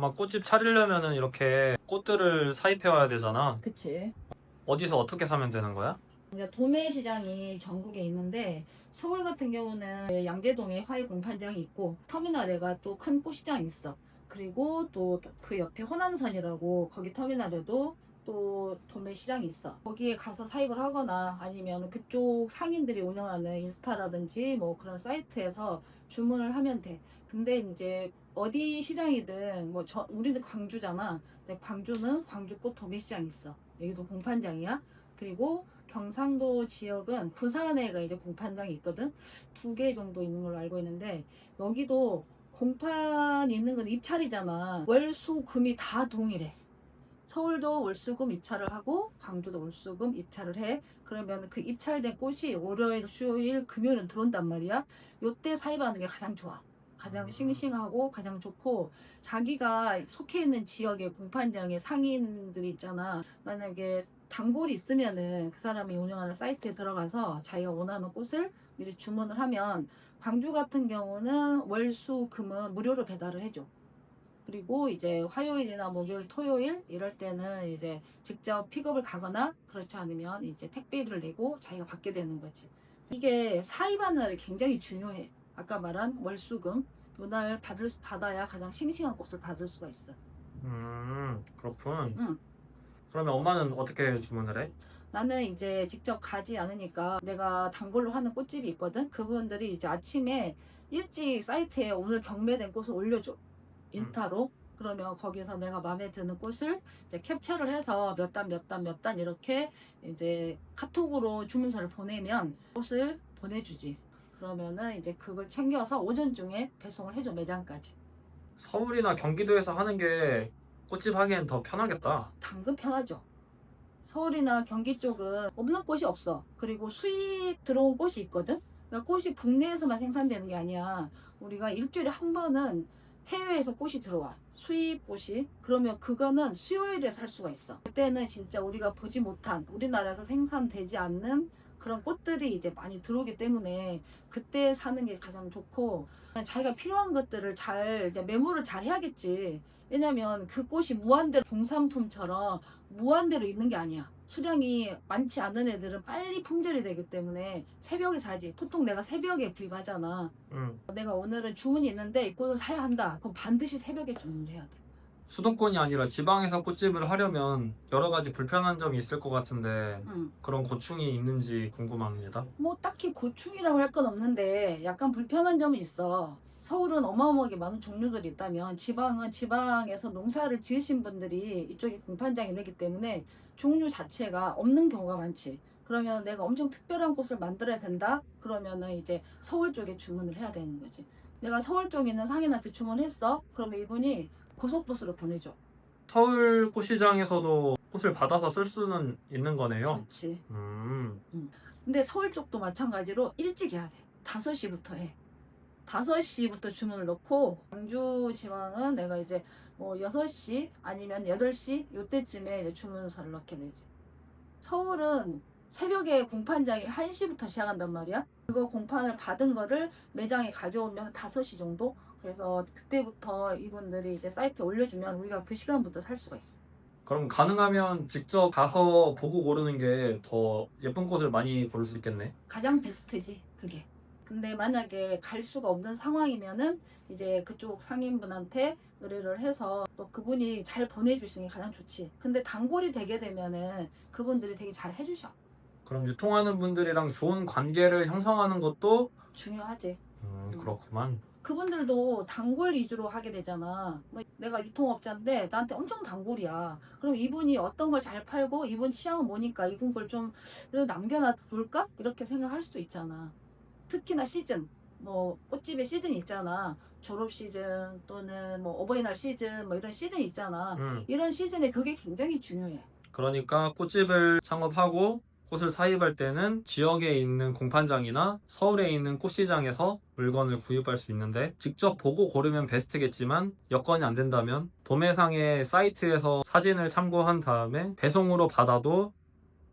아마 꽃집 차리려면은 이렇게 꽃들을 사입해 와야 되잖아. 그치. 어디서 어떻게 사면 되는 거야? 이제 도매 시장이 전국에 있는데 서울 같은 경우는 양재동에 화훼 공판장이 있고 터미널에가 또 큰 꽃시장이 있어. 그리고 또 그 옆에 호남선이라고 거기 터미널에도 또 도매 시장이 있어. 거기에 가서 사입을 하거나 아니면 그쪽 상인들이 운영하는 인스타라든지 뭐 그런 사이트에서 주문을 하면 돼. 근데 이제 어디 시장이든 뭐 우리는 광주잖아. 근데 광주는 광주꽃 도매 시장이 있어. 여기도 공판장이야. 그리고 경상도 지역은 부산에가 이제 공판장이 있거든. 2개 정도 있는 걸로 알고 있는데 여기도 공판이 있는 건 입찰이잖아. 월, 수, 금이 다 동일해. 서울도 월수금 입찰을 하고 광주도 월수금 입찰을 해. 그러면 그 입찰된 꽃이 월요일, 수요일, 금요일은 들어온단 말이야. 요때 사입하는 게 가장 좋아. 가장 싱싱하고 가장 좋고 자기가 속해 있는 지역의 공판장의 상인들이 있잖아. 만약에 단골이 있으면은 그 사람이 운영하는 사이트에 들어가서 자기가 원하는 꽃을 미리 주문을 하면 광주 같은 경우는 월, 수, 금은 무료로 배달을 해줘. 그리고 이제 화요일이나 목요일, 토요일 이럴 때는 이제 직접 픽업을 가거나 그렇지 않으면 이제 택배비를 내고 자기가 받게 되는 거지. 이게 사입하는 날이 굉장히 중요해. 아까 말한 월수금 요날 받아야 가장 싱싱한 꽃을 받을 수가 있어. 그렇군. 응. 그러면 엄마는 어떻게 주문을 해? 나는 이제 직접 가지 않으니까 내가 단골로 하는 꽃집이 있거든. 그분들이 이제 아침에 일찍 사이트에 오늘 경매된 꽃을 올려줘. 인스타로. 그러면 거기서 내가 마음에 드는 꽃을 이제 캡처를 해서 몇 단, 몇 단, 몇 단 이렇게 이제 카톡으로 주문서를 보내면 꽃을 보내주지. 그러면은 이제 그걸 챙겨서 오전 중에 배송을 해줘, 매장까지. 서울이나 경기도에서 하는 게 꽃집 하기엔 더 편하겠다. 당근 편하죠. 서울이나 경기 쪽은 없는 꽃이 없어. 그리고 수입 들어온 꽃이 있거든. 그러니까 꽃이 국내에서만 생산되는 게 아니야. 우리가 일주일에 한 번은 해외에서 꽃이 들어와. 수입 꽃이. 그러면 그거는 수요일에 살 수가 있어. 그때는 진짜 우리가 보지 못한 우리나라에서 생산되지 않는 그런 꽃들이 이제 많이 들어오기 때문에 그때 사는 게 가장 좋고 자기가 필요한 것들을 잘 이제 메모를 잘 해야겠지. 왜냐면 그 꽃이 무한대로 동산품처럼 무한대로 있는 게 아니야. 수량이 많지 않은 애들은 빨리 품절이 되기 때문에 새벽에 사지. 보통 내가 새벽에 구입하잖아. 응. 내가 오늘은 주문이 있는데 이 꽃을 사야 한다. 그럼 반드시 새벽에 주문을 해야 돼. 수도권이 아니라 지방에서 꽃집을 하려면 여러 가지 불편한 점이 있을 것 같은데 응. 그런 고충이 있는지 궁금합니다. 뭐 딱히 고충이라고 할 건 없는데 약간 불편한 점이 있어. 서울은 어마어마하게 많은 종류들이 있다면 지방은 지방에서 농사를 지으신 분들이 이쪽에 공판장이 되기 때문에 종류 자체가 없는 경우가 많지. 그러면 내가 엄청 특별한 꽃을 만들어야 된다? 그러면은 이제 서울 쪽에 주문을 해야 되는 거지. 내가 서울 쪽에 있는 상인한테 주문했어? 그러면 이분이 고속버스로 보내줘. 서울 꽃시장에서도 꽃을 받아서 쓸 수는 있는 거네요. 그렇지. 음. 근데 서울 쪽도 마찬가지로 일찍 해야 돼. 5시부터 해. 5시부터 주문을 넣고 광주 지방은 내가 이제 뭐 6시 아니면 8시 요때쯤에 이제 주문서를 넣게 되지. 서울은 새벽에 공판장이 1시부터 시작한단 말이야. 그거 공판을 받은 거를 매장에 가져오면 5시 정도? 그래서 그때부터 이분들이 이제 사이트에 올려주면 우리가 그 시간부터 살 수가 있어. 그럼 가능하면 직접 가서 보고 고르는 게 더 예쁜 꽃을 많이 고를 수 있겠네. 가장 베스트지 그게. 근데 만약에 갈 수가 없는 상황이면은 이제 그쪽 상인분한테 의뢰를 해서 또 그분이 잘 보내주시는 게 가장 좋지. 근데 단골이 되게 되면은 그분들이 되게 잘 해주셔. 그럼 유통하는 분들이랑 좋은 관계를 형성하는 것도 중요하지. 그렇구만. 그분들도 단골 위주로 하게 되잖아. 뭐 내가 유통업자인데 나한테 엄청 단골이야. 그럼 이분이 어떤 걸 잘 팔고 이분 취향은 뭐니까 이분 걸 좀 남겨놔둘까? 이렇게 생각할 수도 있잖아. 특히나 시즌, 뭐 꽃집의 시즌 있잖아. 졸업 시즌 또는 뭐 어버이날 시즌 뭐 이런 시즌 있잖아. 이런 시즌에 그게 굉장히 중요해. 그러니까 꽃집을 창업하고 꽃을 사입할 때는 지역에 있는 공판장이나 서울에 있는 꽃시장에서 물건을 구입할 수 있는데 직접 보고 고르면 베스트겠지만 여건이 안 된다면 도매상의 사이트에서 사진을 참고한 다음에 배송으로 받아도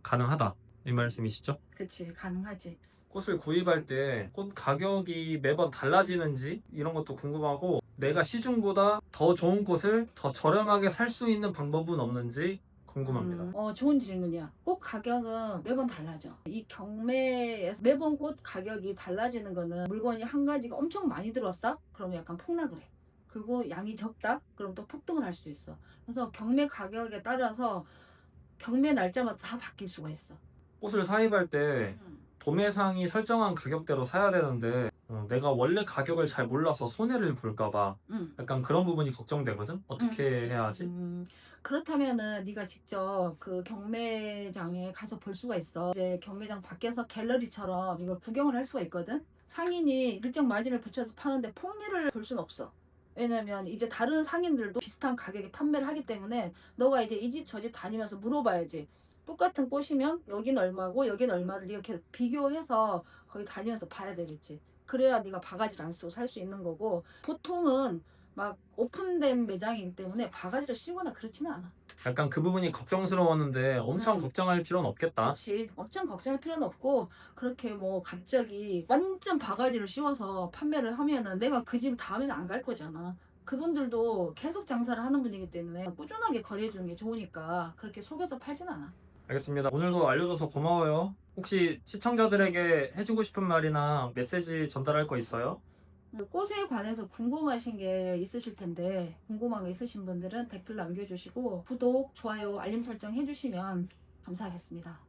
가능하다 이 말씀이시죠? 그치, 가능하지. 꽃을 구입할 때 꽃 가격이 매번 달라지는지 이런 것도 궁금하고 내가 시중보다 더 좋은 꽃을 더 저렴하게 살 수 있는 방법은 없는지 궁금합니다. 좋은 질문이야. 꽃 가격은 매번 달라져. 이 경매에서 매번 꽃 가격이 달라지는 거는 물건이 한 가지가 엄청 많이 들어왔다? 그러면 약간 폭락을 해. 그리고 양이 적다? 그럼 또 폭등을 할 수도 있어. 그래서 경매 가격에 따라서 경매 날짜마다 다 바뀔 수가 있어. 꽃을 사입할 때 도매상이 설정한 가격대로 사야 되는데 내가 원래 가격을 잘 몰라서 손해를 볼까봐 음. 약간 그런 부분이 걱정되거든? 어떻게 해야 하지? 그렇다면은 네가 직접 그 경매장에 가서 볼 수가 있어. 이제 경매장 밖에서 갤러리처럼 이걸 구경을 할 수가 있거든. 상인이 일정 마진을 붙여서 파는데 폭리를 볼 수는 없어. 왜냐면 이제 다른 상인들도 비슷한 가격에 판매를 하기 때문에 너가 이제 이 집 저 집 다니면서 물어봐야지. 똑같은 꽃이면 여긴 얼마고 여긴 얼마를 네가 계속 비교해서 거기 다니면서 봐야 되겠지. 그래야 네가 바가지를 안 쓰고 살 수 있는 거고, 보통은 막 오픈된 매장이기 때문에 바가지를 씌우거나 그렇지는 않아. 약간 그 부분이 걱정스러웠는데 엄청 걱정할 필요는 없겠다. 그렇지. 엄청 걱정할 필요는 없고, 그렇게 뭐 갑자기 완전 바가지를 씌워서 판매를 하면은 내가 그 집 다음에는 안 갈 거잖아. 그분들도 계속 장사를 하는 분이기 때문에 꾸준하게 거래해 주는 게 좋으니까 그렇게 속여서 팔진 않아. 알겠습니다. 오늘도 알려줘서 고마워요. 혹시 시청자들에게 해주고 싶은 말이나 메시지 전달할 거 있어요? 꽃에 관해서 궁금하신 게 있으실 텐데, 궁금한 거 있으신 분들은 댓글 남겨주시고 구독, 좋아요, 알림 설정 해주시면 감사하겠습니다.